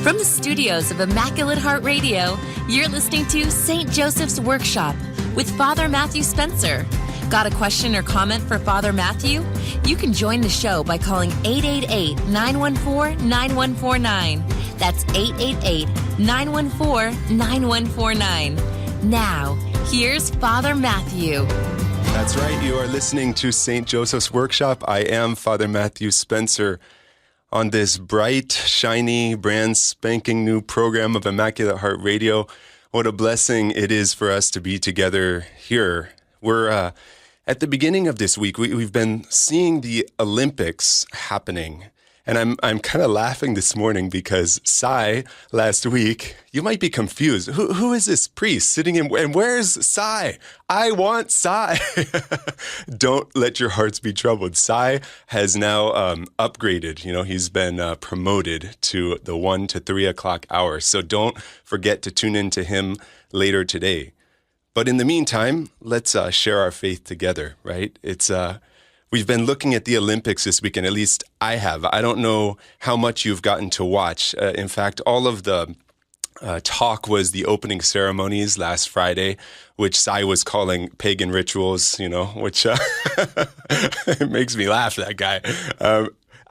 From the studios of Immaculate Heart Radio, you're listening to St. Joseph's Workshop with Father Matthew Spencer. Got a question or comment for Father Matthew? You can join the show by calling 888-914-9149. That's 888-914-9149. Now, here's Father Matthew. That's right. You are listening to St. Joseph's Workshop. I am Father Matthew Spencer on this bright, shiny, brand spanking new program of Immaculate Heart Radio. What a blessing it is for us to be together here. We're at the beginning of this week. We've been seeing the Olympics happening. And I'm kind of laughing this morning because Sai last week, you might be confused. Who is this priest sitting in, and where's Sai? I want Sai. Don't let your hearts be troubled. Sai has now upgraded. You know, he's been promoted to the 1 to 3 o'clock hour. So don't forget to tune in to him later today. But in the meantime, let's share our faith together, right? We've been looking at the Olympics this weekend, at least I have. I don't know how much you've gotten to watch. In fact, all of the talk was the opening ceremonies last Friday, which Sai was calling pagan rituals, you know, which it makes me laugh, that guy.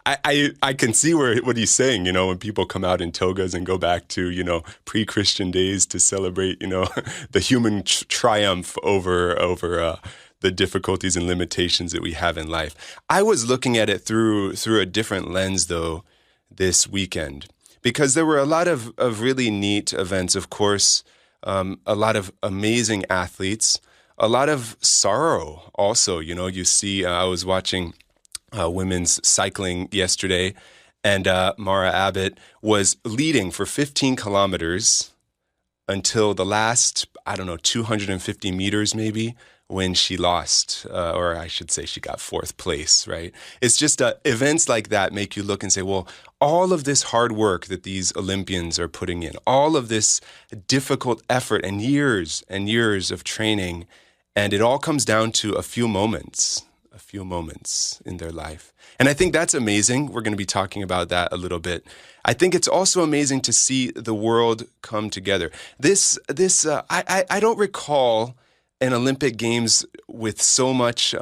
I can see what he's saying, you know, when people come out in togas and go back to, you know, pre-Christian days to celebrate, you know, the human triumph over the difficulties and limitations that we have in life. I was looking at it through a different lens, though, this weekend, because there were a lot of really neat events. Of course, a lot of amazing athletes, a lot of sorrow also. You know, you see, I was watching women's cycling yesterday, and Mara Abbott was leading for 15 kilometers until the last, 250 meters maybe, when she lost, or I should say she got fourth place, right? It's just events like that make you look and say, well, all of this hard work that these Olympians are putting in, all of this difficult effort and years of training, and it all comes down to a few moments in their life. And I think that's amazing. We're going to be talking about that a little bit. I think it's also amazing to see the world come together. I don't recall an Olympic Games with so much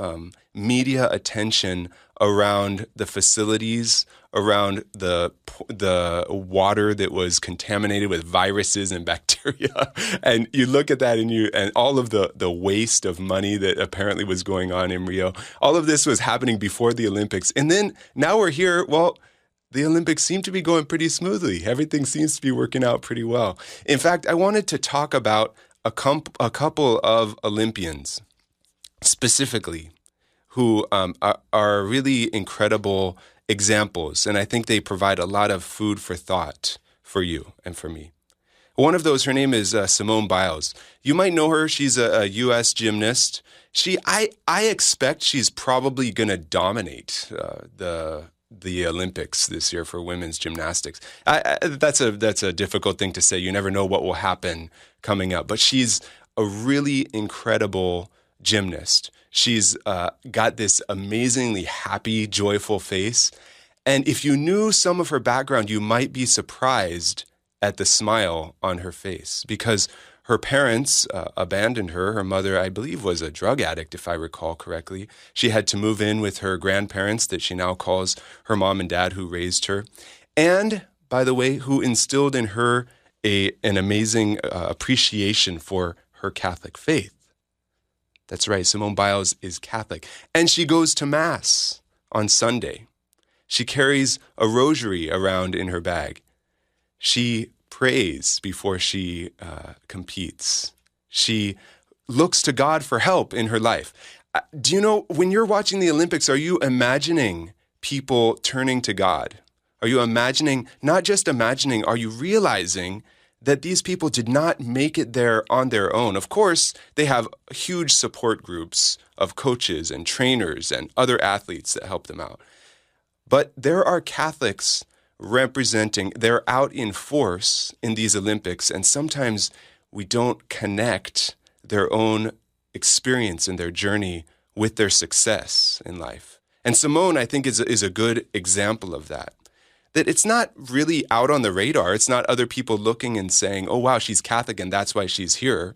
media attention around the facilities, around the water that was contaminated with viruses and bacteria. And you look at that and all of the waste of money that apparently was going on in Rio. All of this was happening before the Olympics. And then now we're here, well, the Olympics seem to be going pretty smoothly. Everything seems to be working out pretty well. In fact, I wanted to talk about a couple of Olympians specifically who are really incredible examples, and I think they provide a lot of food for thought for you and for me. One of those, her name is Simone Biles. You might know her. She's a U.S. gymnast. I expect she's probably going to dominate the Olympics this year for women's gymnastics. That's a difficult thing to say. You never know what will happen coming up. But she's a really incredible gymnast. She's got this amazingly happy, joyful face. And if you knew some of her background, you might be surprised at the smile on her face, because her parents abandoned her. Her mother, I believe, was a drug addict, if I recall correctly. She had to move in with her grandparents that she now calls her mom and dad, who raised her. And, by the way, who instilled in her an amazing appreciation for her Catholic faith. That's right, Simone Biles is Catholic. And she goes to Mass on Sunday. She carries a rosary around in her bag. She prays before she competes. She looks to God for help in her life. Do you know, when you're watching the Olympics, are you imagining people turning to God? Are you imagining, not just imagining, are you realizing that these people did not make it there on their own? Of course, they have huge support groups of coaches and trainers and other athletes that help them out. But there are Catholics they're out in force in these Olympics, and sometimes we don't connect their own experience and their journey with their success in life. And Simone, I think, is a good example of that. that it's not really out on the radar. It's not other people looking and saying, oh, wow, she's Catholic and that's why she's here.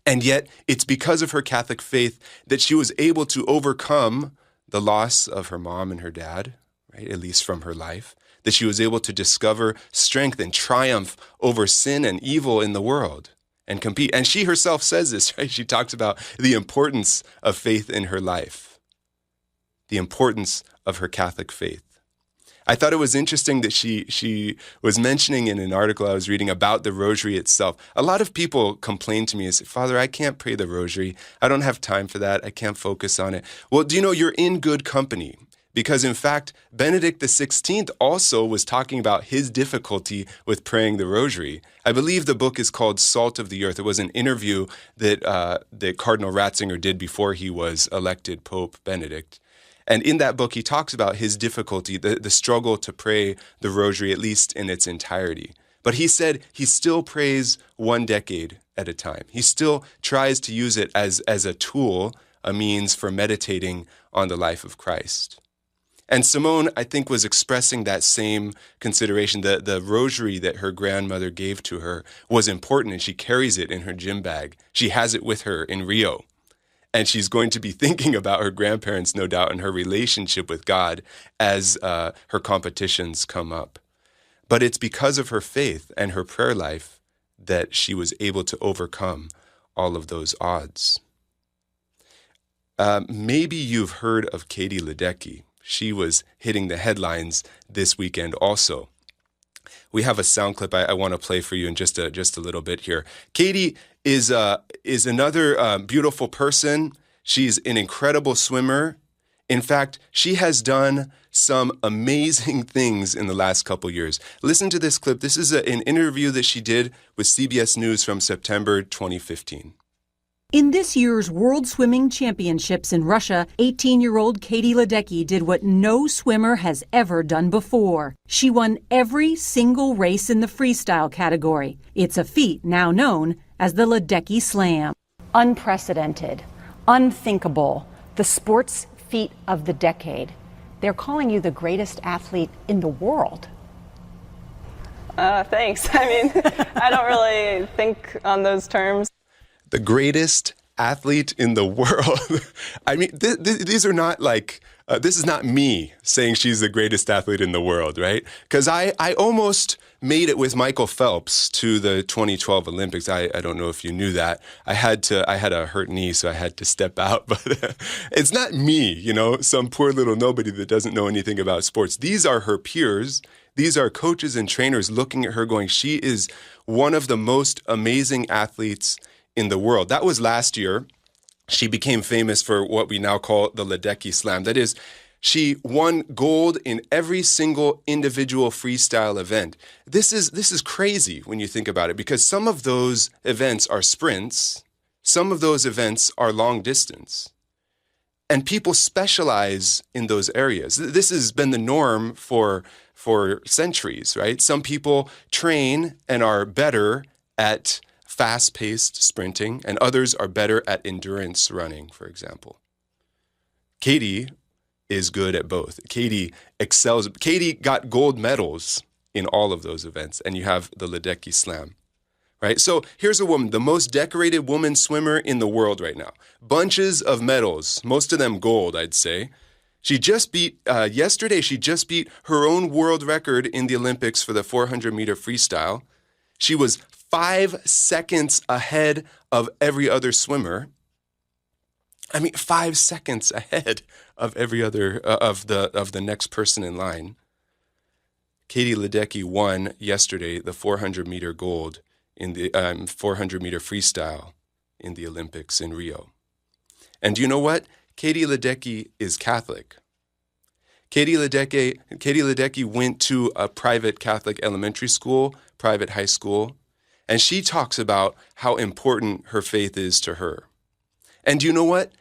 And yet it's because of her Catholic faith that she was able to overcome the loss of her mom and her dad, right, at least from her life, that she was able to discover strength and triumph over sin and evil in the world and compete. And she herself says this, right? She talks about the importance of faith in her life, the importance of her Catholic faith. I thought it was interesting that she was mentioning in an article I was reading about the rosary itself. A lot of people complain to me and say, Father, I can't pray the rosary. I don't have time for that. I can't focus on it. Well, do you know, you're in good company? Because in fact, Benedict XVI also was talking about his difficulty with praying the rosary. I believe the book is called Salt of the Earth. It was an interview that Cardinal Ratzinger did before he was elected Pope Benedict. And in that book, he talks about his difficulty, the struggle to pray the rosary, at least in its entirety. But he said he still prays 1 decade at a time. He still tries to use it as a tool, a means for meditating on the life of Christ. And Simone, I think, was expressing that same consideration. The rosary that her grandmother gave to her was important, and she carries it in her gym bag. She has it with her in Rio. And she's going to be thinking about her grandparents, no doubt, and her relationship with God as her competitions come up. But it's because of her faith and her prayer life that she was able to overcome all of those odds. Maybe you've heard of Katie Ledecky. She was hitting the headlines this weekend also. We have a sound clip I want to play for you in just a little bit here. Katie is another beautiful person. She's an incredible swimmer. In fact, she has done some amazing things in the last couple years. Listen to this clip. This is an interview that she did with CBS News from September 2015. In this year's World Swimming Championships in Russia, 18-year-old Katie Ledecky did what no swimmer has ever done before. She won every single race in the freestyle category. It's a feat now known as the Ledecky Slam. Unprecedented, unthinkable, the sports feat of the decade. They're calling you the greatest athlete in the world. Thanks. I mean, I don't really think on those terms. The greatest athlete in the world. I mean, these are not like, this is not me saying she's the greatest athlete in the world, right? Because I almost made it with Michael Phelps to the 2012 Olympics. I don't know if you knew that. I had a hurt knee, so I had to step out. But it's not me, you know, some poor little nobody that doesn't know anything about sports. These are her peers. These are coaches and trainers looking at her going, she is one of the most amazing athletes in the world. That was last year. She became famous for what we now call the Ledecky Slam. That is, she won gold in every single individual freestyle event. This is crazy when you think about it, because some of those events are sprints, some of those events are long distance. And people specialize in those areas. This has been the norm for centuries, right? Some people train and are better at fast-paced sprinting, and others are better at endurance running, for example. Katie is good at both. Katie excels. Katie got gold medals in all of those events, and you have the Ledecky Slam, right? So here's a woman, the most decorated woman swimmer in the world right now. Bunches of medals, most of them gold, I'd say. She just beat, yesterday, she just beat her own world record in the Olympics for the 400-meter freestyle. She was 5 seconds ahead of every other swimmer. I mean, 5 seconds ahead of every other of the next person in line. Katie Ledecky won yesterday the 400-meter gold in the 400-meter freestyle in the Olympics in Rio. And do you know what? Katie Ledecky is Catholic. Katie Ledecky went to a private Catholic elementary school, private high school. And she talks about how important her faith is to her. And you know what?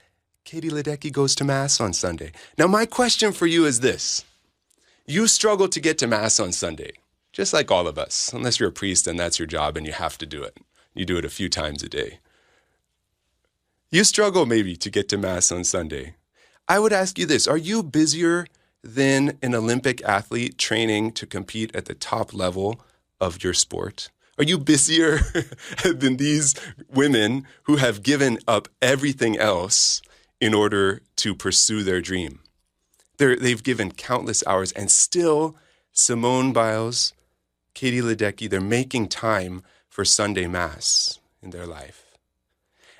Katie Ledecky goes to Mass on Sunday. Now, my question for you is this. You struggle to get to Mass on Sunday, just like all of us. Unless you're a priest and that's your job and you have to do it. You do it a few times a day. You struggle maybe to get to Mass on Sunday. I would ask you this. Are you busier than an Olympic athlete training to compete at the top level of your sport? Are you busier than these women who have given up everything else in order to pursue their dream? They've given countless hours, and still Simone Biles, Katie Ledecky, they're making time for Sunday Mass in their life.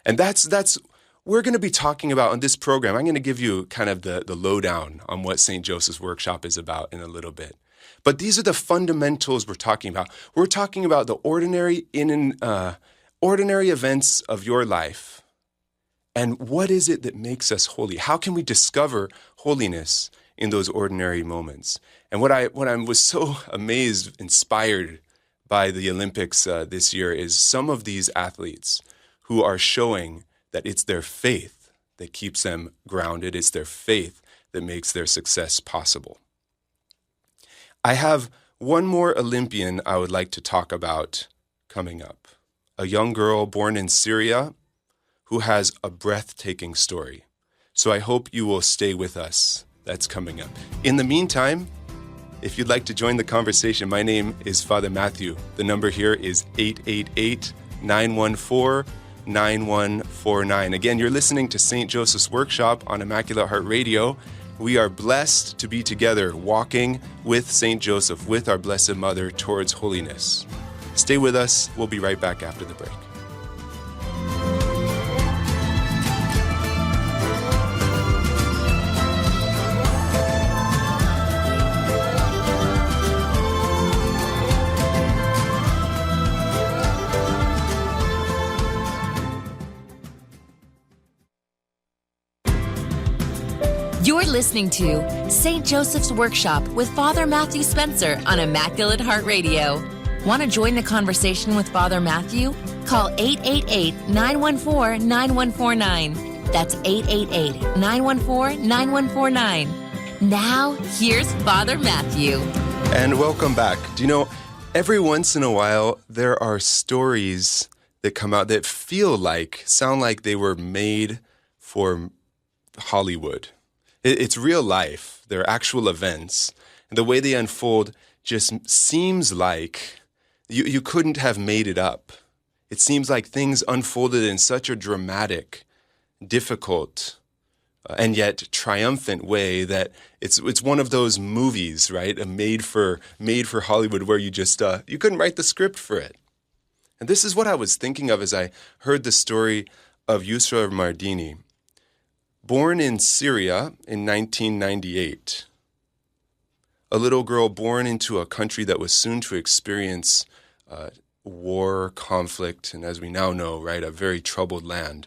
And that's we're going to be talking about on this program. I'm going to give you kind of the lowdown on what St. Joseph's Workshop is about in a little bit. But these are the fundamentals we're talking about. We're talking about the ordinary events of your life. And what is it that makes us holy? How can we discover holiness in those ordinary moments? And what I was so amazed, inspired by the Olympics this year is some of these athletes who are showing that it's their faith that keeps them grounded. It's their faith that makes their success possible. I have one more Olympian I would like to talk about coming up. A young girl born in Syria who has a breathtaking story. So I hope you will stay with us. That's coming up. In the meantime, if you'd like to join the conversation, my name is Father Matthew. The number here is 888-914-9149. Again, you're listening to St. Joseph's Workshop on Immaculate Heart Radio. We are blessed to be together, walking with St. Joseph, with our Blessed Mother, towards holiness. Stay with us. We'll be right back after the break. You're listening to St. Joseph's Workshop with Father Matthew Spencer on Immaculate Heart Radio. Want to join the conversation with Father Matthew? Call 888-914-9149. That's 888-914-9149. Now, here's Father Matthew. And welcome back. Do you know, every once in a while, there are stories that come out that sound like they were made for Hollywood. It's real life. They're actual events. And the way they unfold just seems like you couldn't have made it up. It seems like things unfolded in such a dramatic, difficult, and yet triumphant way that it's one of those movies, right? Made for Hollywood, where you just you couldn't write the script for it. And this is what I was thinking of as I heard the story of Yusra Mardini. Born in Syria in 1998, a little girl born into a country that was soon to experience war, conflict, and as we now know, right, a very troubled land.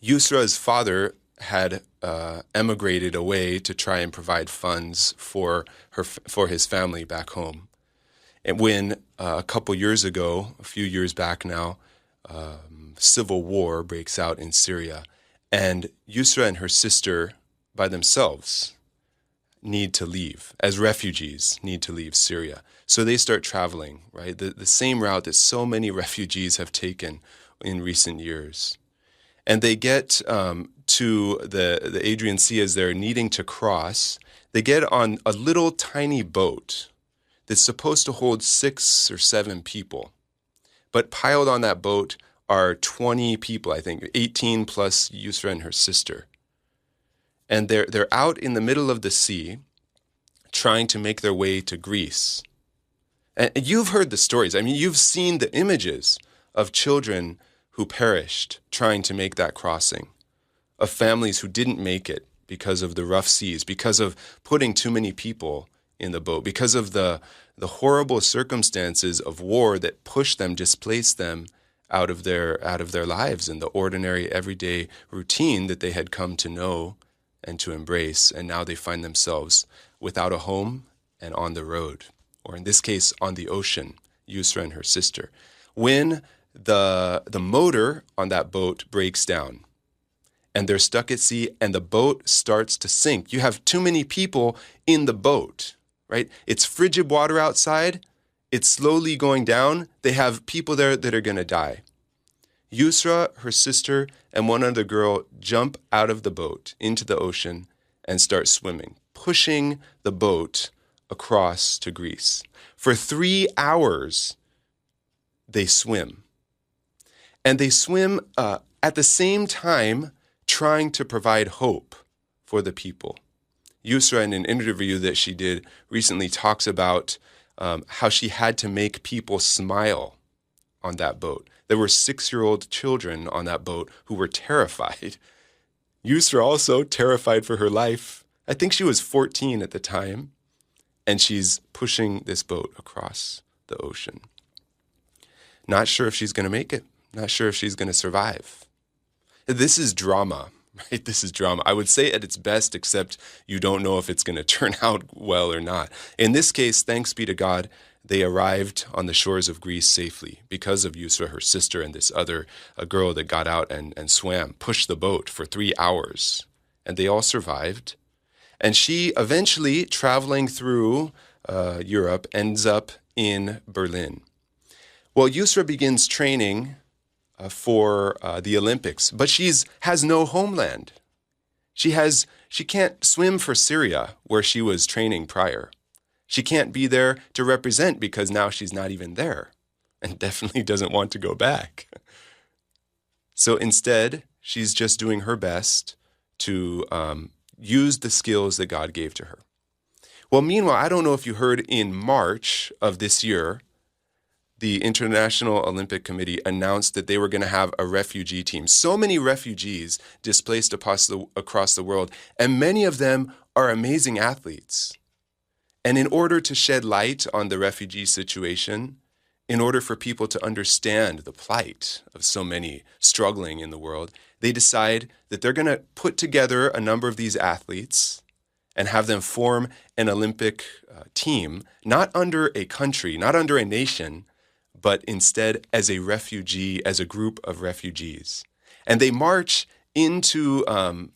Yusra's father had emigrated away to try and provide funds for his family back home. And when a few years back now, civil war breaks out in Syria, and Yusra and her sister by themselves need to leave, as refugees need to leave Syria. So they start traveling, right? The same route that so many refugees have taken in recent years. And they get to the Adrian Sea as they're needing to cross. They get on a little tiny boat that's supposed to hold 6 or 7 people. But piled on that boat are 20 people, I think, 18 plus Yusra and her sister. And they're out in the middle of the sea trying to make their way to Greece. And you've heard the stories. I mean, you've seen the images of children who perished trying to make that crossing, of families who didn't make it because of the rough seas, because of putting too many people in the boat, because of the horrible circumstances of war that pushed them, displaced them out of their lives and the ordinary everyday routine that they had come to know and to embrace. And now they find themselves without a home and on the road, or in this case, on the ocean, Yusra and her sister. When the motor on that boat breaks down and they're stuck at sea and the boat starts to sink, you have too many people in the boat, right? It's frigid water outside. It's slowly going down. They have people there that are going to die. Yusra, her sister, and one other girl jump out of the boat into the ocean and start swimming, pushing the boat across to Greece. For 3 hours, they swim. And they swim at the same time trying to provide hope for the people. Yusra, in an interview that she did recently, talks about how she had to make people smile on that boat. There were 6-year-old children on that boat who were terrified. Yusra also terrified for her life. I think she was 14 at the time, and she's pushing this boat across the ocean. Not sure if she's going to make it. Not sure if she's going to survive. This is drama, right? This is drama. I would say at its best, except you don't know if it's going to turn out well or not. In this case, thanks be to God, they arrived on the shores of Greece safely because of Yusra, her sister, and this other girl that got out and swam, pushed the boat for 3 hours. And they all survived. And she eventually, traveling through Europe, ends up in Berlin. Well, Yusra begins training for the Olympics, but has no homeland. She can't swim for Syria, where she was training prior. She can't be there to represent because now she's not even there and definitely doesn't want to go back. So instead, she's just doing her best to use the skills that God gave to her. Well, meanwhile, I don't know if you heard, in March of this year, the International Olympic Committee announced that they were going to have a refugee team. So many refugees displaced across the world, and many of them are amazing athletes. And in order to shed light on the refugee situation, in order for people to understand the plight of so many struggling in the world, they decide that they're going to put together a number of these athletes and have them form an Olympic team, not under a country, not under a nation, but instead as a refugee, as a group of refugees. And they march into,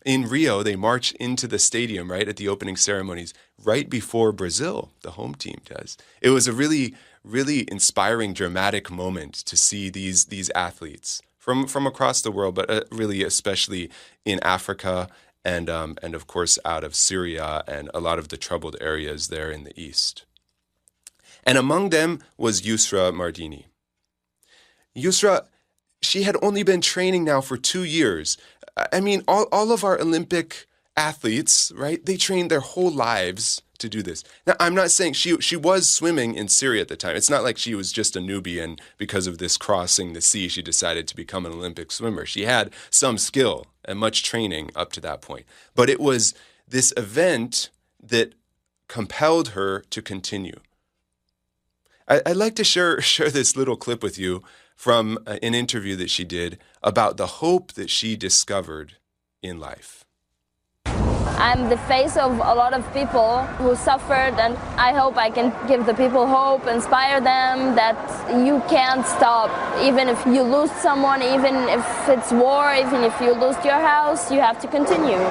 in Rio, they march into the stadium, right, at the opening ceremonies, right before Brazil, the home team, does. It was a really, really inspiring, dramatic moment to see these athletes from across the world, but really especially in Africa and of course out of Syria and a lot of the troubled areas there in the east. And among them was Yusra Mardini. Yusra, she had only been training now for 2 years. I mean, all of our Olympic athletes, right, they trained their whole lives to do this. Now, I'm not saying she was swimming in Syria at the time. It's not like she was just a newbie and because of this crossing the sea, she decided to become an Olympic swimmer. She had some skill and much training up to that point. But it was this event that compelled her to continue. I'd like to share this little clip with you from an interview that she did about the hope that she discovered in life. I'm the face of a lot of people who suffered, and I hope I can give the people hope, inspire them that you can't stop. Even if you lose someone, even if it's war, even if you lose your house, you have to continue.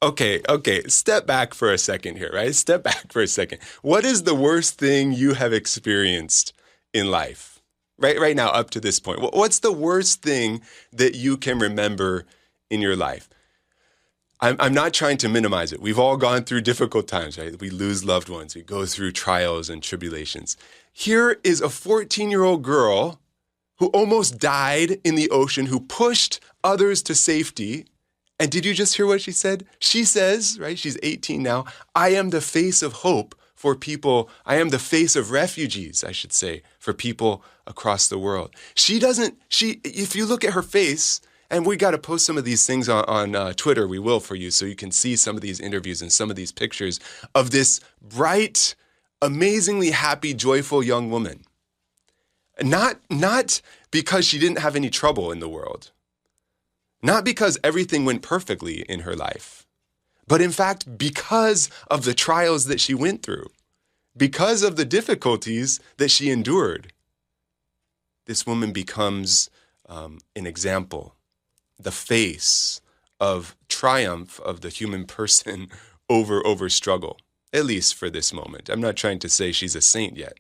Okay. Step back for a second here, right? Step back for a second. What is the worst thing you have experienced in life? Right now, up to this point. What's the worst thing that you can remember in your life? I'm not trying to minimize it. We've all gone through difficult times, right? We lose loved ones. We go through trials and tribulations. Here is a 14-year-old girl who almost died in the ocean, who pushed others to safety. And did you just hear what she said? She says, right, she's 18 now, I am the face of hope for people. I am the face of refugees, I should say, for people across the world. If you look at her face, and we got to post some of these things on Twitter, we will for you, so you can see some of these interviews and some of these pictures of this bright, amazingly happy, joyful young woman. Not because she didn't have any trouble in the world. Not because everything went perfectly in her life, but in fact, because of the trials that she went through, because of the difficulties that she endured, this woman becomes an example, the face of triumph of the human person over struggle, at least for this moment. I'm not trying to say she's a saint yet,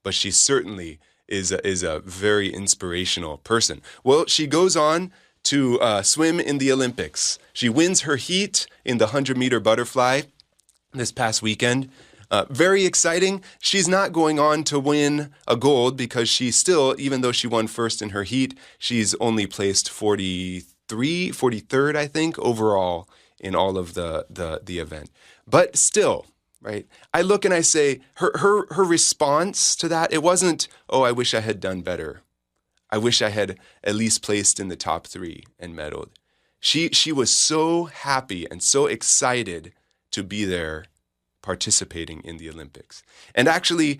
but she certainly is a very inspirational person. Well, she goes on to swim in the Olympics. She wins her heat in the 100-meter butterfly, this past weekend. Very exciting. She's not going on to win a gold because she still, even though she won first in her heat, she's only placed 43rd, I think, overall in all of the event. But still, right? I look and I say, her response to that, it wasn't, oh, I wish I had done better. I wish I had at least placed in the top 3 and medaled. She was so happy and so excited to be there participating in the Olympics. And actually,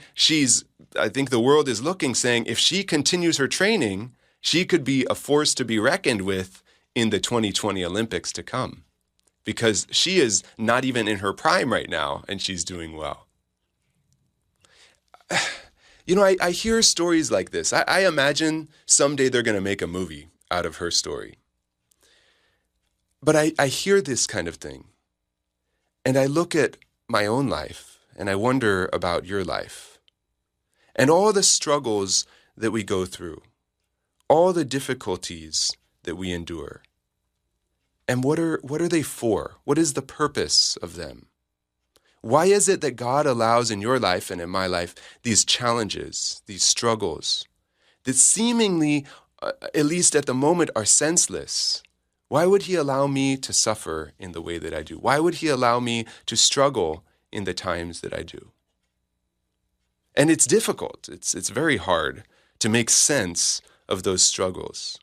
I think the world is looking, saying if she continues her training, she could be a force to be reckoned with in the 2020 Olympics to come. Because she is not even in her prime right now, and she's doing well. You know, I hear stories like this. I imagine someday they're going to make a movie out of her story. But I hear this kind of thing, and I look at my own life, and I wonder about your life, and all the struggles that we go through, all the difficulties that we endure. And what are they for? What is the purpose of them? Why is it that God allows in your life and in my life these challenges, these struggles that seemingly, at least at the moment, are senseless? Why would he allow me to suffer in the way that I do? Why would he allow me to struggle in the times that I do? And it's difficult. It's very hard to make sense of those struggles.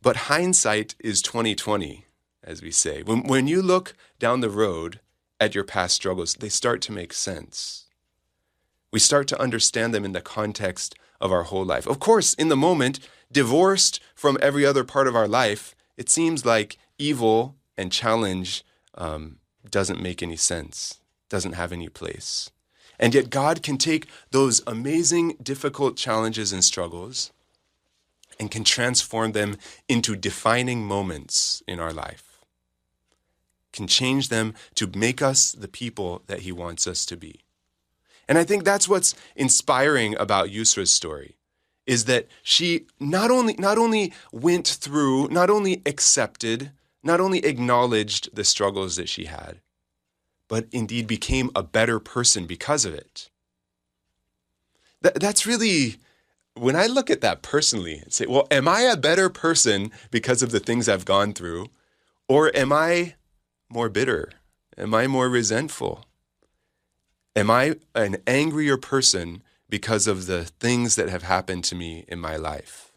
But hindsight is 20/20. As we say. When you look down the road at your past struggles, they start to make sense. We start to understand them in the context of our whole life. Of course, in the moment, divorced from every other part of our life, it seems like evil and challenge doesn't make any sense, doesn't have any place. And yet God can take those amazing, difficult challenges and struggles and can transform them into defining moments in our life. Can change them to make us the people that he wants us to be. And I think that's what's inspiring about Yusra's story, is that she not only went through, not only accepted, not only acknowledged the struggles that she had, but indeed became a better person because of it. That's really, when I look at that personally and say, well, am I a better person because of the things I've gone through? Or am I more bitter? Am I more resentful? Am I an angrier person because of the things that have happened to me in my life?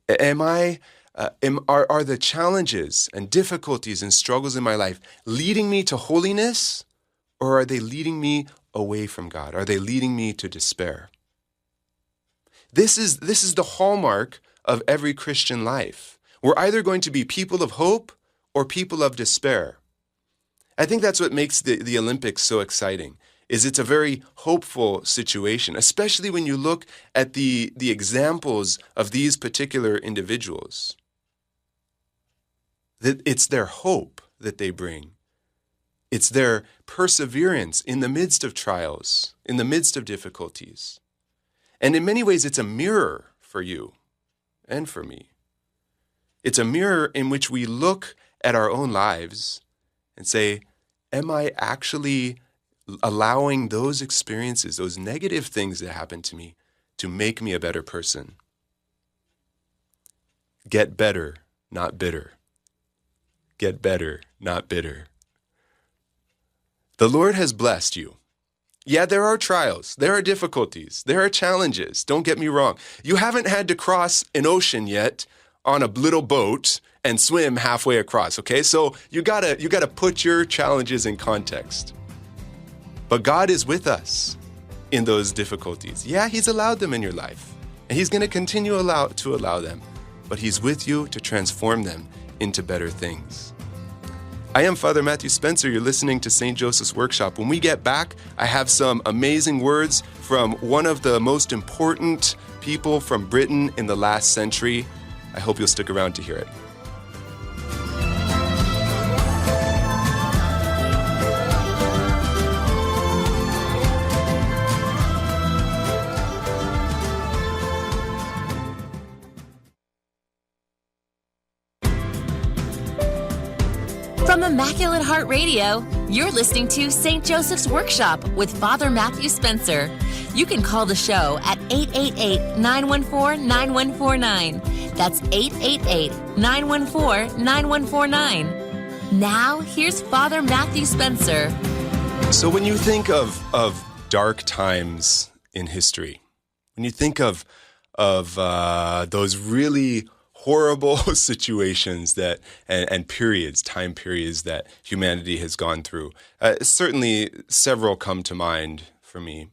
Are the challenges and difficulties and struggles in my life leading me to holiness, or are they leading me away from God? Are they leading me to despair? This is the hallmark of every Christian life. We're either going to be people of hope or people of despair. I think that's what makes the Olympics so exciting, is it's a very hopeful situation, especially when you look at the examples of these particular individuals. That it's their hope that they bring. It's their perseverance in the midst of trials, in the midst of difficulties. And in many ways, it's a mirror for you and for me. It's a mirror in which we look at our own lives and say, am I actually allowing those experiences, those negative things that happen to me, to make me a better person? Get better, not bitter. Get better, not bitter. The Lord has blessed you. Yeah, there are trials, there are difficulties, there are challenges. Don't get me wrong. You haven't had to cross an ocean yet on a little boat and swim halfway across, okay? So you gotta put your challenges in context. But God is with us in those difficulties. Yeah, he's allowed them in your life, and he's gonna continue to allow them, but he's with you to transform them into better things. I am Father Matthew Spencer. You're listening to St. Joseph's Workshop. When we get back, I have some amazing words from one of the most important people from Britain in the last century. I hope you'll stick around to hear it. From Immaculate Heart Radio, You're listening to St. Joseph's Workshop with Father Matthew Spencer. You can call the show at 888-914-9149. That's 888-914-9149. Now, here's Father Matthew Spencer. So when you think of dark times in history, when you think of those really horrible situations that and periods, time periods that humanity has gone through, certainly several come to mind for me.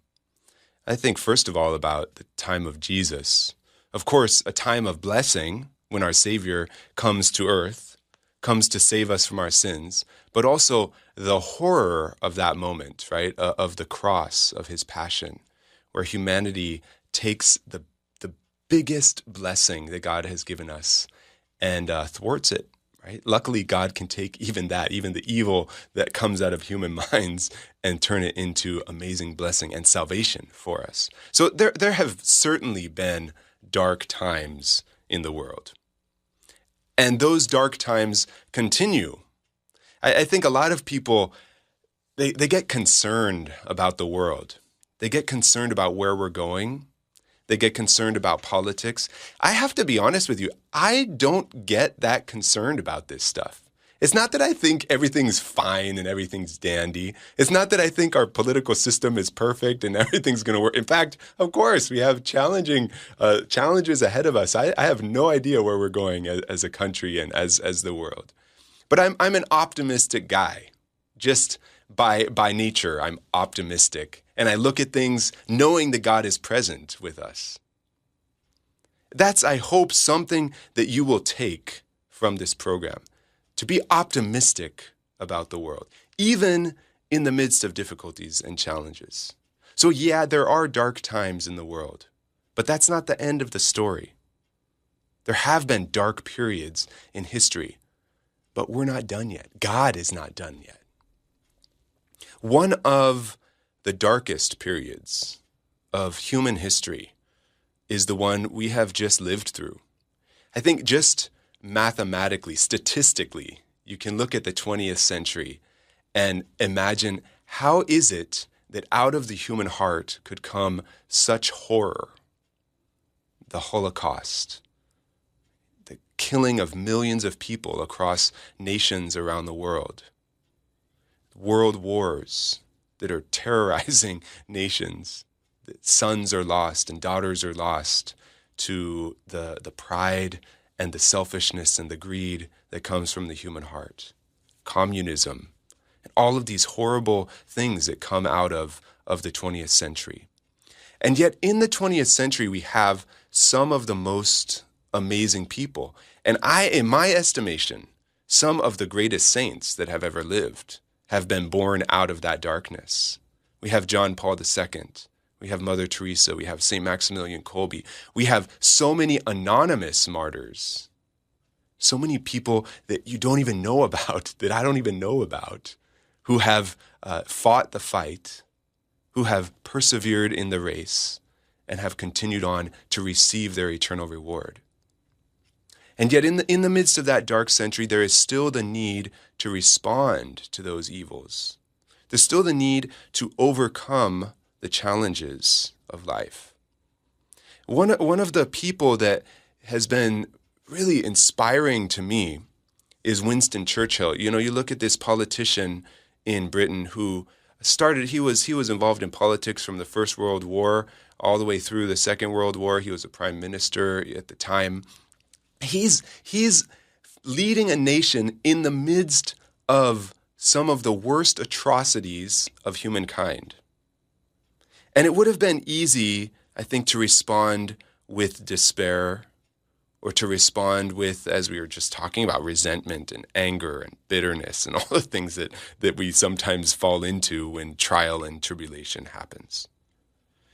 I think first of all about the time of Jesus. Of course, a time of blessing when our Savior comes to earth, comes to save us from our sins, but also the horror of that moment, right, of the cross, of his passion, where humanity takes the biggest blessing that God has given us and thwarts it, right? Luckily, God can take even that, even the evil that comes out of human minds, and turn it into amazing blessing and salvation for us. So there have certainly been dark times in the world. And those dark times continue. I think a lot of people, they get concerned about the world. They get concerned about where we're going. They get concerned about politics. I have to be honest with you, I don't get that concerned about this stuff. It's not that I think everything's fine and everything's dandy. It's not that I think our political system is perfect and everything's going to work. In fact, of course, we have challenges ahead of us. I have no idea where we're going as a country and as the world. But I'm an optimistic guy. Just by nature, I'm optimistic. And I look at things knowing that God is present with us. That's, I hope, something that you will take from this program. To be optimistic about the world, even in the midst of difficulties and challenges. So yeah, there are dark times in the world, but that's not the end of the story. There have been dark periods in history, but we're not done yet. God is not done yet. One of the darkest periods of human history is the one we have just lived through. I think just mathematically, statistically, you can look at the 20th century and imagine how is it that out of the human heart could come such horror? The Holocaust, the killing of millions of people across nations around the world, world wars that are terrorizing nations, that sons are lost and daughters are lost to the pride and the selfishness and the greed that comes from the human heart. Communism, and all of these horrible things that come out of the 20th century. And yet in the 20th century, we have some of the most amazing people. And in my estimation, some of the greatest saints that have ever lived have been born out of that darkness. We have John Paul II. We have Mother Teresa. We have St. Maximilian Kolbe. We have so many anonymous martyrs. So many people that you don't even know about, that I don't even know about, who have fought the fight, who have persevered in the race, and have continued on to receive their eternal reward. And yet in the midst of that dark century, there is still the need to respond to those evils. There's still the need to overcome the challenges of life. One of the people that has been really inspiring to me is Winston Churchill. You know, you look at this politician in Britain who he was involved in politics from the First World War all the way through the Second World War. He was a prime minister at the time. He's leading a nation in the midst of some of the worst atrocities of humankind. And it would have been easy, I think, to respond with despair or to respond with, as we were just talking about, resentment and anger and bitterness and all the things that we sometimes fall into when trial and tribulation happens.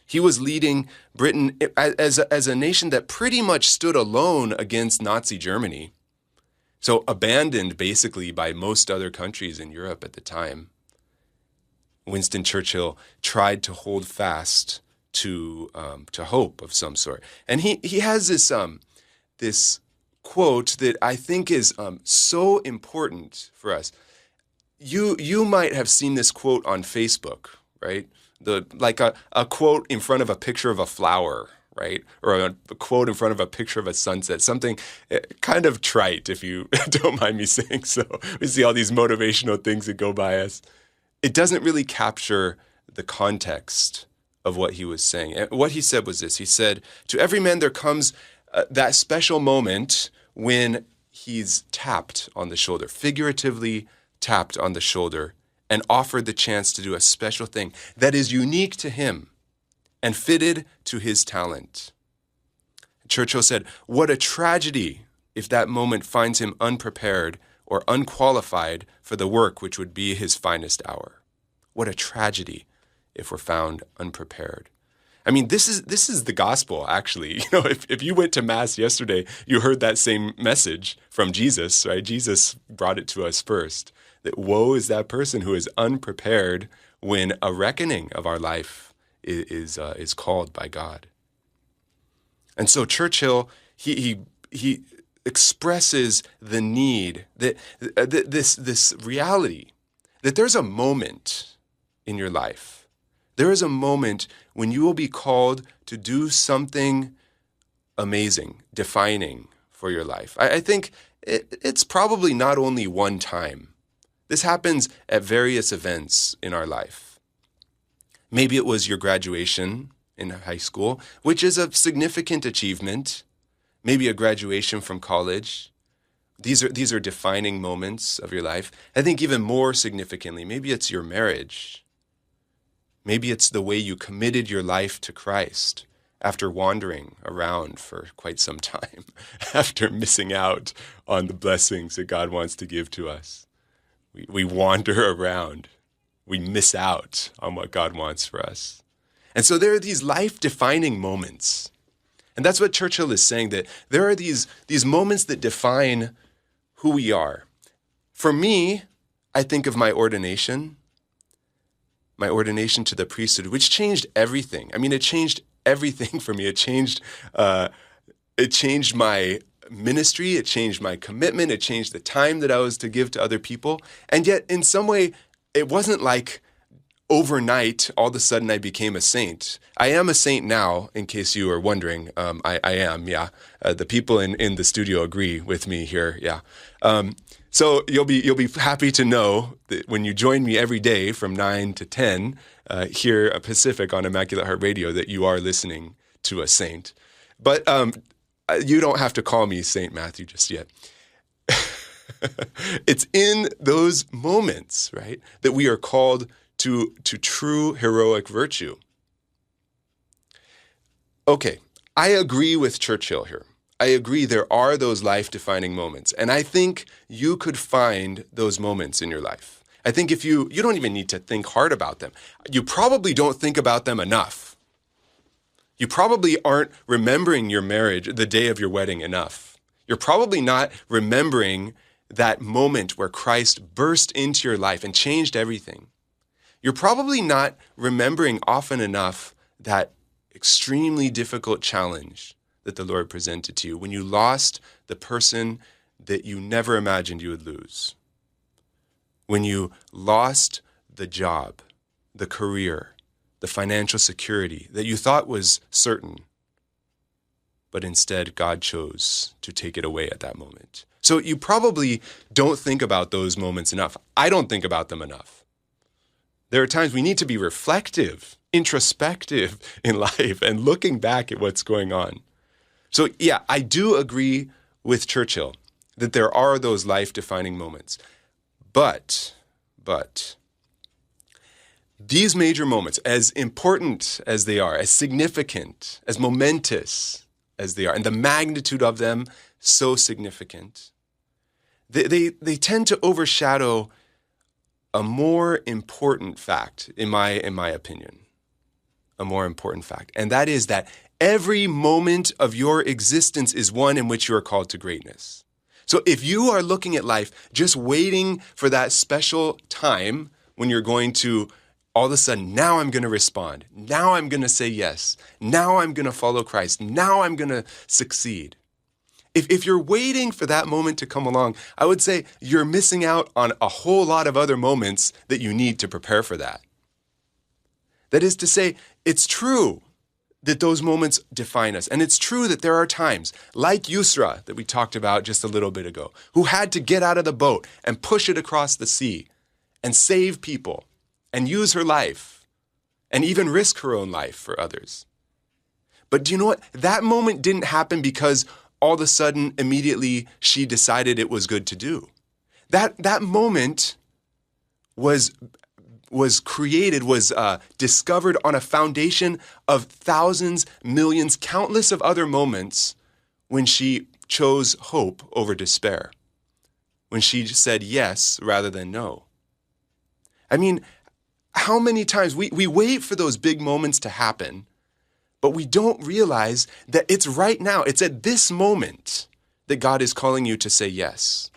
He was leading Britain as a nation that pretty much stood alone against Nazi Germany, so abandoned basically by most other countries in Europe at the time. Winston Churchill tried to hold fast to hope of some sort. And he has this quote that I think is so important for us. you might have seen this quote on Facebook, right? Like a quote in front of a picture of a flower, right? Or a quote in front of a picture of a sunset, something kind of trite, if you don't mind me saying so. We see all these motivational things that go by us. It doesn't really capture the context of what he was saying. And what he said was this. He said, to every man there comes that special moment when he's tapped on the shoulder, figuratively tapped on the shoulder, and offered the chance to do a special thing that is unique to him and fitted to his talent. Churchill said, what a tragedy if that moment finds him unprepared or unqualified for the work which would be his finest hour. What a tragedy if we're found unprepared. I mean, this is the gospel, actually. You know, if you went to Mass yesterday, you heard that same message from Jesus, right? Jesus brought it to us first, that woe is that person who is unprepared when a reckoning of our life is called by God. And so Churchill, he expresses the need, that this reality, that there's a moment in your life. There is a moment when you will be called to do something amazing, defining for your life. I think it's probably not only one time. This happens at various events in our life. Maybe it was your graduation in high school, which is a significant achievement. Maybe a graduation from college. These are defining moments of your life. I think even more significantly, maybe it's your marriage. Maybe it's the way you committed your life to Christ after wandering around for quite some time, after missing out on the blessings that God wants to give to us. We wander around. We miss out on what God wants for us. And so there are these life-defining moments. And that's what Churchill is saying, that there are these moments that define who we are. For me, I think of my ordination to the priesthood, which changed everything. I mean, it changed everything for me. It changed my ministry. It changed my commitment. It changed the time that I was to give to other people. And yet, in some way, it wasn't like overnight, all of a sudden I became a saint. I am a saint now, in case you are wondering. I am, yeah. The people in the studio agree with me here, yeah. So you'll be happy to know that when you join me every day from 9 to 10 here at Pacific on Immaculate Heart Radio, that you are listening to a saint. But you don't have to call me Saint Matthew just yet. It's in those moments, right, that we are called to true heroic virtue. Okay, I agree with Churchill here. I agree there are those life-defining moments, and I think you could find those moments in your life. I think if you don't even need to think hard about them. You probably don't think about them enough. You probably aren't remembering your marriage, the day of your wedding, enough. You're probably not remembering that moment where Christ burst into your life and changed everything. You're probably not remembering often enough that extremely difficult challenge that the Lord presented to you when you lost the person that you never imagined you would lose. When you lost the job, the career, the financial security that you thought was certain, but instead God chose to take it away at that moment. So you probably don't think about those moments enough. I don't think about them enough. There are times we need to be reflective, introspective in life and looking back at what's going on. So yeah, I do agree with Churchill that there are those life-defining moments. But these major moments, as important as they are, as significant, as momentous as they are, and the magnitude of them so significant, they tend to overshadow a more important fact, in my opinion, a more important fact. And that is that every moment of your existence is one in which you are called to greatness. So if you are looking at life just waiting for that special time when you're going to, all of a sudden, now I'm going to respond. Now I'm going to say yes. Now I'm going to follow Christ. Now I'm going to succeed. If you're waiting for that moment to come along, I would say you're missing out on a whole lot of other moments that you need to prepare for that. That is to say, it's true that those moments define us. And it's true that there are times, like Yusra that we talked about just a little bit ago, who had to get out of the boat and push it across the sea and save people and use her life and even risk her own life for others. But do you know what? That moment didn't happen because all of a sudden, immediately, she decided it was good to do. That moment was discovered on a foundation of thousands, millions, countless of other moments when she chose hope over despair, when she said yes rather than no. I mean, how many times we wait for those big moments to happen, but we don't realize that it's right now, it's at this moment that God is calling you to say yes.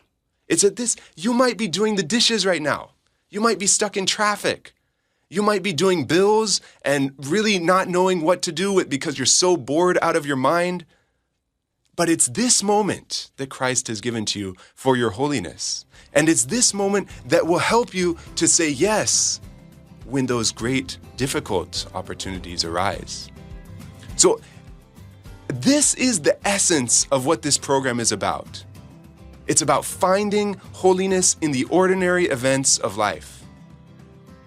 It's at this, you might be doing the dishes right now. You might be stuck in traffic. You might be doing bills and really not knowing what to do with because you're so bored out of your mind. But it's this moment that Christ has given to you for your holiness. And it's this moment that will help you to say yes when those great, difficult opportunities arise. So this is the essence of what this program is about. It's about finding holiness in the ordinary events of life.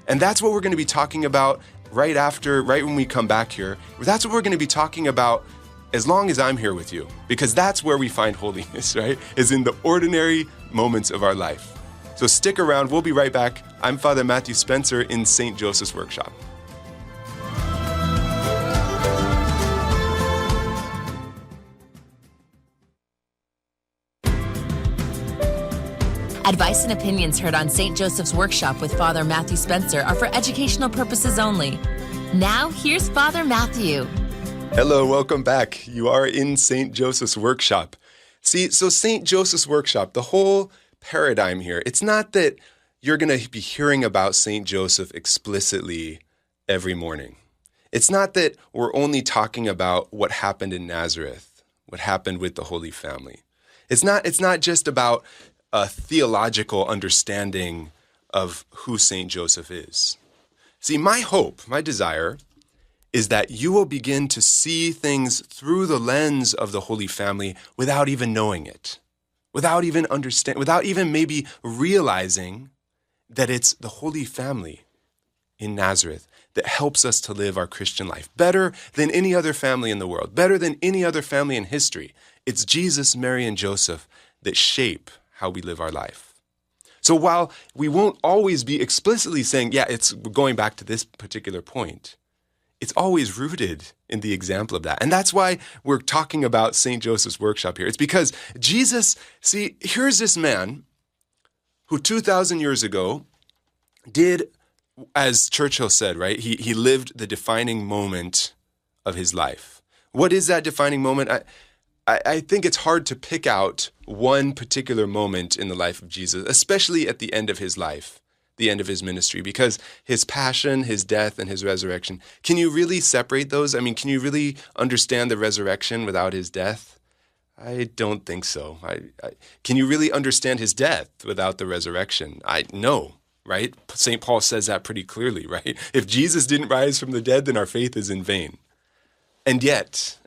And that's what we're going to be talking about right when we come back here. That's what we're going to be talking about as long as I'm here with you, because that's where we find holiness, right? Is in the ordinary moments of our life. So stick around. We'll be right back. I'm Father Matthew Spencer in St. Joseph's Workshop. Advice and opinions heard on St. Joseph's Workshop with Father Matthew Spencer are for educational purposes only. Now, here's Father Matthew. Hello, welcome back. You are in St. Joseph's Workshop. See, so St. Joseph's Workshop, the whole paradigm here, it's not that you're going to be hearing about St. Joseph explicitly every morning. It's not that we're only talking about what happened in Nazareth, what happened with the Holy Family. It's not just about a theological understanding of who St. Joseph is. See, my hope, my desire, is that you will begin to see things through the lens of the Holy Family without even knowing it, without even maybe realizing that it's the Holy Family in Nazareth that helps us to live our Christian life better than any other family in the world, better than any other family in history. It's Jesus, Mary, and Joseph that shape how we live our life. So while we won't always be explicitly saying, yeah, it's going back to this particular point, it's always rooted in the example of that. And that's why we're talking about St. Joseph's Workshop here. It's because Jesus, see, here's this man who 2,000 years ago did, as Churchill said, right? He lived the defining moment of his life. What is that defining moment? I think it's hard to pick out one particular moment in the life of Jesus, especially at the end of his life, the end of his ministry, because his passion, his death, and his resurrection, can you really separate those? I mean, can you really understand the resurrection without his death? I don't think so. Can you really understand his death without the resurrection? No, right? St. Paul says that pretty clearly, right? If Jesus didn't rise from the dead, then our faith is in vain. And yet,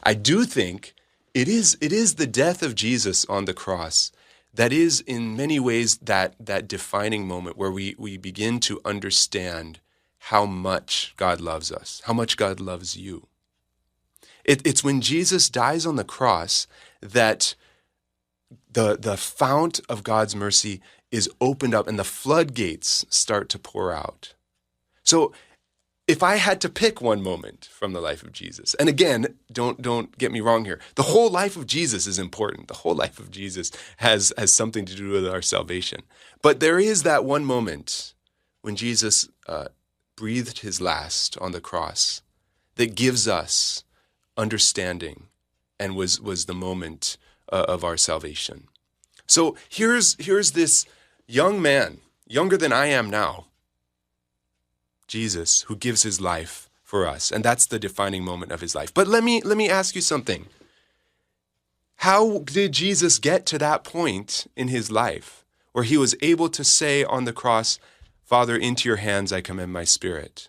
I do think it is the death of Jesus on the cross that is in many ways that defining moment where we begin to understand how much God loves us, how much God loves you. It's when Jesus dies on the cross that the fount of God's mercy is opened up and the floodgates start to pour out. So if I had to pick one moment from the life of Jesus, and again, don't get me wrong here, the whole life of Jesus is important. The whole life of Jesus has something to do with our salvation. But there is that one moment when Jesus breathed his last on the cross that gives us understanding and was the moment of our salvation. So here's this young man, younger than I am now, Jesus, who gives his life for us. And that's the defining moment of his life. But let me ask you something. How did Jesus get to that point in his life where he was able to say on the cross, Father, into your hands I commend my spirit?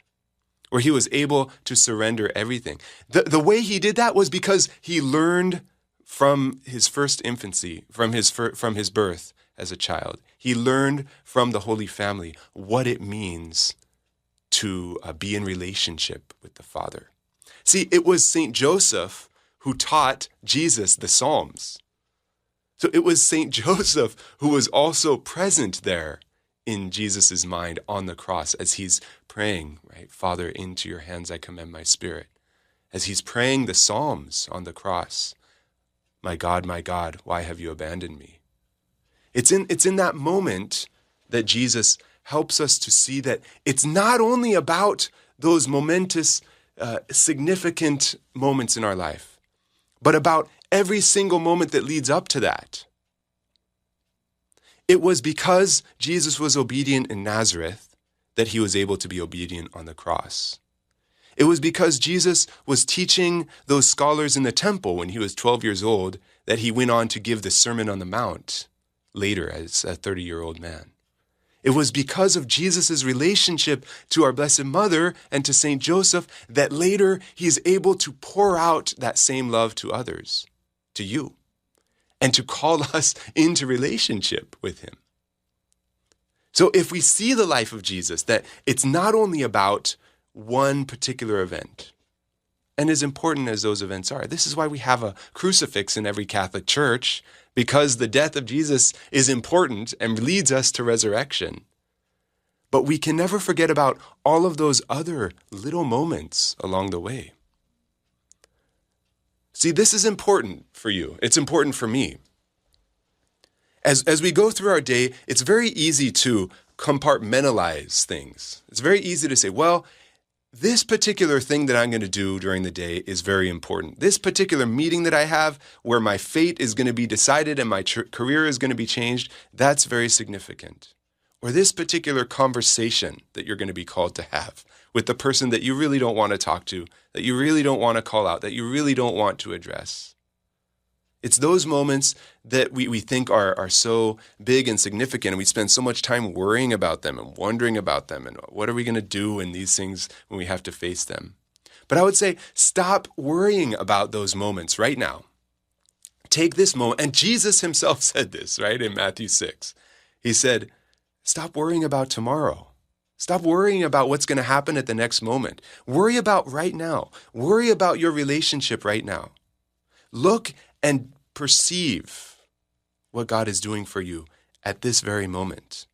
Where he was able to surrender everything. The way he did that was because he learned from his first infancy, from his birth as a child. He learned from the Holy Family what it means to be in relationship with the Father. See, it was St. Joseph who taught Jesus the Psalms. So it was St. Joseph who was also present there in Jesus' mind on the cross as he's praying, right? Father, into your hands I commend my spirit. As he's praying the Psalms on the cross, my God, why have you abandoned me? It's in that moment that Jesus helps us to see that it's not only about those momentous, significant moments in our life, but about every single moment that leads up to that. It was because Jesus was obedient in Nazareth that he was able to be obedient on the cross. It was because Jesus was teaching those scholars in the temple when he was 12 years old that he went on to give the Sermon on the Mount later as a 30-year-old man. It was because of Jesus' relationship to our Blessed Mother and to St. Joseph that later he is able to pour out that same love to others, to you, and to call us into relationship with him. So if we see the life of Jesus, that it's not only about one particular event, and as important as those events are, this is why we have a crucifix in every Catholic church, because the death of Jesus is important and leads us to resurrection. But we can never forget about all of those other little moments along the way. See, this is important for you. It's important for me. As we go through our day, it's very easy to compartmentalize things. It's very easy to say, well, this particular thing that I'm going to do during the day is very important. This particular meeting that I have where my fate is going to be decided and my career is going to be changed, that's very significant. Or this particular conversation that you're going to be called to have with the person that you really don't want to talk to, that you really don't want to call out, that you really don't want to address. It's those moments that we think are so big and significant, and we spend so much time worrying about them and wondering about them, and what are we going to do in these things when we have to face them. But I would say, stop worrying about those moments right now. Take this moment, and Jesus himself said this, right, in Matthew 6. He said, stop worrying about tomorrow. Stop worrying about what's going to happen at the next moment. Worry about right now. Worry about your relationship right now. Look and perceive what God is doing for you at this very moment.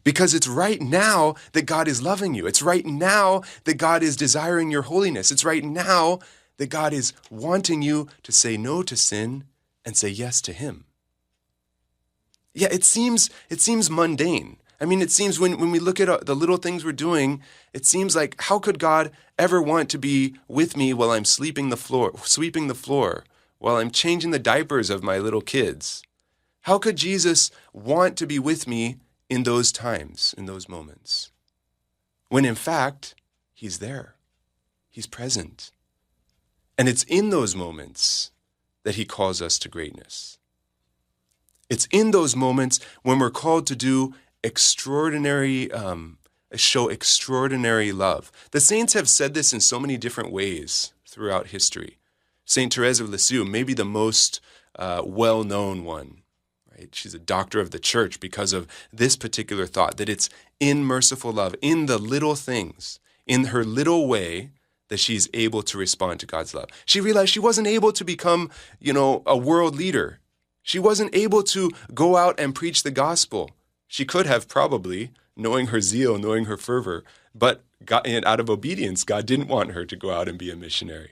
Because it's right now that God is loving you. It's right now that God is desiring your holiness. It's right now that God is wanting you to say no to sin and say yes to him. Yeah, it seems mundane. I mean, it seems when we look at the little things we're doing, it seems like, how could God ever want to be with me while I'm sweeping the floor, while I'm changing the diapers of my little kids? How could Jesus want to be with me in those times, in those moments? When in fact, he's there. He's present. And it's in those moments that he calls us to greatness. It's in those moments when we're called to do show extraordinary love. The saints have said this in so many different ways throughout history. Saint Therese of Lisieux, maybe the most well-known one, right? She's a doctor of the church because of this particular thought, that it's in merciful love, in the little things, in her little way, that she's able to respond to God's love. She realized she wasn't able to become, a world leader. She wasn't able to go out and preach the gospel. She could have probably, knowing her zeal, knowing her fervor, but out of obedience, God didn't want her to go out and be a missionary.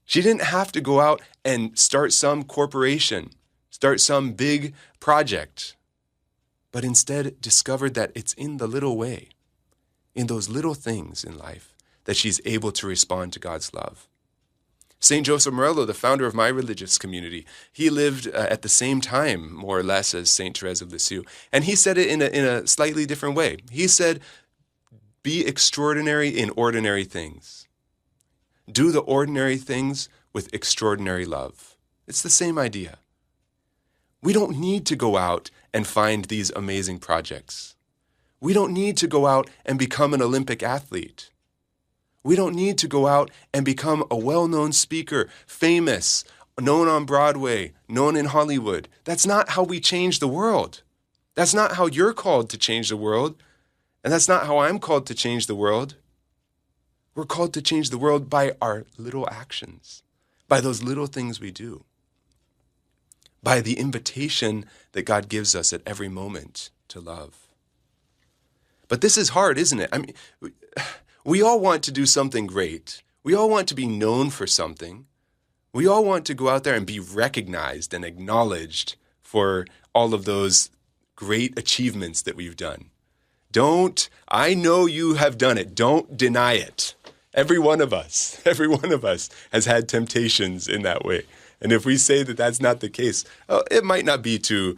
She didn't have to go out and start some corporation, start some big project, but instead discovered that it's in the little way, in those little things in life, that she's able to respond to God's love. St. Joseph Morello, the founder of my religious community, he lived at the same time, more or less, as St. Therese of Lisieux. And he said it in a slightly different way. He said, be extraordinary in ordinary things. Do the ordinary things with extraordinary love. It's the same idea. We don't need to go out and find these amazing projects. We don't need to go out and become an Olympic athlete. We don't need to go out and become a well-known speaker, famous, known on Broadway, known in Hollywood. That's not how we change the world. That's not how you're called to change the world. And that's not how I'm called to change the world. We're called to change the world by our little actions, by those little things we do, by the invitation that God gives us at every moment to love. But this is hard, isn't it? I mean, we all want to do something great. We all want to be known for something. We all want to go out there and be recognized and acknowledged for all of those great achievements that we've done. I know you have done it. Don't deny it. Every one of us has had temptations in that way. And if we say that that's not the case, it might not be to,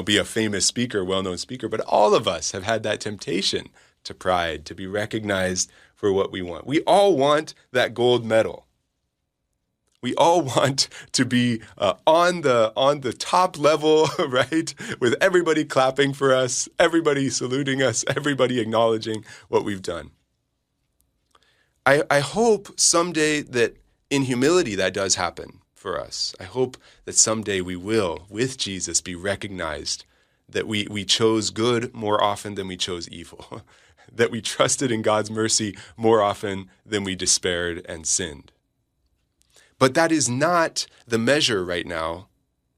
be a famous speaker, well-known speaker, but all of us have had that temptation to pride, to be recognized for what we want. We all want that gold medal. We all want to be on the top level, right? With everybody clapping for us, everybody saluting us, everybody acknowledging what we've done. I hope someday that in humility that does happen for us. I hope that someday we will, with Jesus, be recognized that we chose good more often than we chose evil, that we trusted in God's mercy more often than we despaired and sinned. But that is not the measure right now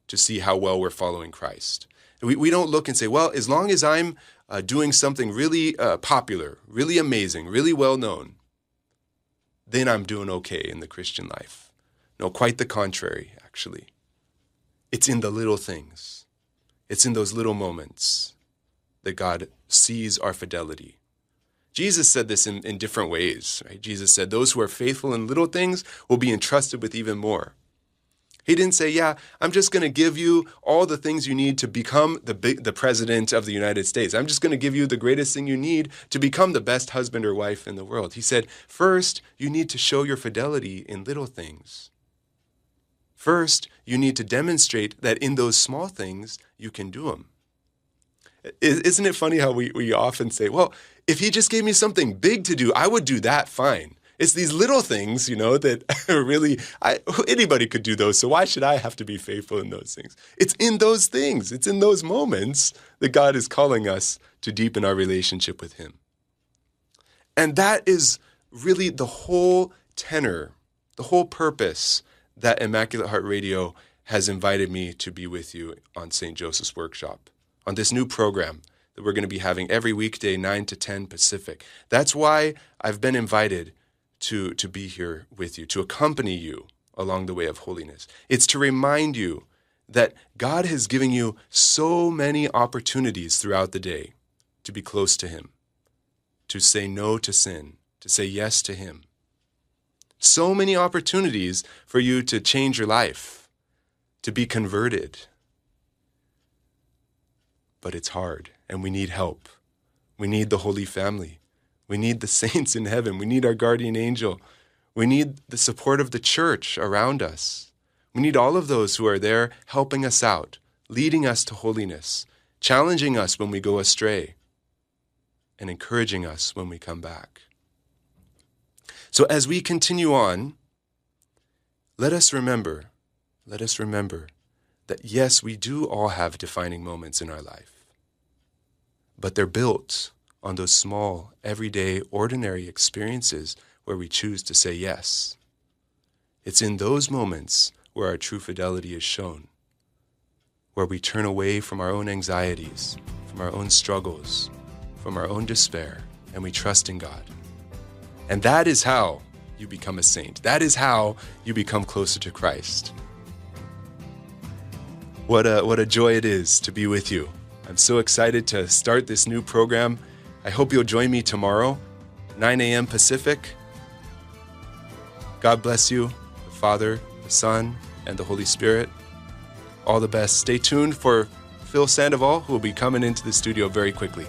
to see how well we're following Christ. We don't look and say, well, as long as I'm doing something really popular, really amazing, really well-known, then I'm doing okay in the Christian life. No, quite the contrary, actually. It's in the little things. It's in those little moments that God sees our fidelity. Jesus said this in different ways, right? Jesus said, those who are faithful in little things will be entrusted with even more. He didn't say, I'm just going to give you all the things you need to become the president of the United States. I'm just going to give you the greatest thing you need to become the best husband or wife in the world. He said, first, you need to show your fidelity in little things. First, you need to demonstrate that in those small things, you can do them. Isn't it funny how we often say, well, if he just gave me something big to do, I would do that fine. It's these little things, that really, anybody could do those, so why should I have to be faithful in those things? It's in those things, it's in those moments that God is calling us to deepen our relationship with him. And that is really the whole tenor, the whole purpose that Immaculate Heart Radio has invited me to be with you on St. Joseph's Workshop, on this new program that we're going to be having every weekday, 9 to 10 Pacific. That's why I've been invited to be here with you, to accompany you along the way of holiness. It's to remind you that God has given you so many opportunities throughout the day to be close to him, to say no to sin, to say yes to him. So many opportunities for you to change your life, to be converted. But it's hard, and we need help. We need the Holy Family. We need the saints in heaven. We need our guardian angel. We need the support of the church around us. We need all of those who are there helping us out, leading us to holiness, challenging us when we go astray, and encouraging us when we come back. So as we continue on, let us remember that yes, we do all have defining moments in our life, but they're built on those small, everyday, ordinary experiences where we choose to say yes. It's in those moments where our true fidelity is shown, where we turn away from our own anxieties, from our own struggles, from our own despair, and we trust in God. And that is how you become a saint. That is how you become closer to Christ. What a joy it is to be with you. I'm so excited to start this new program. I hope you'll join me tomorrow, 9 a.m. Pacific. God bless you, the Father, the Son, and the Holy Spirit. All the best. Stay tuned for Phil Sandoval, who will be coming into the studio very quickly.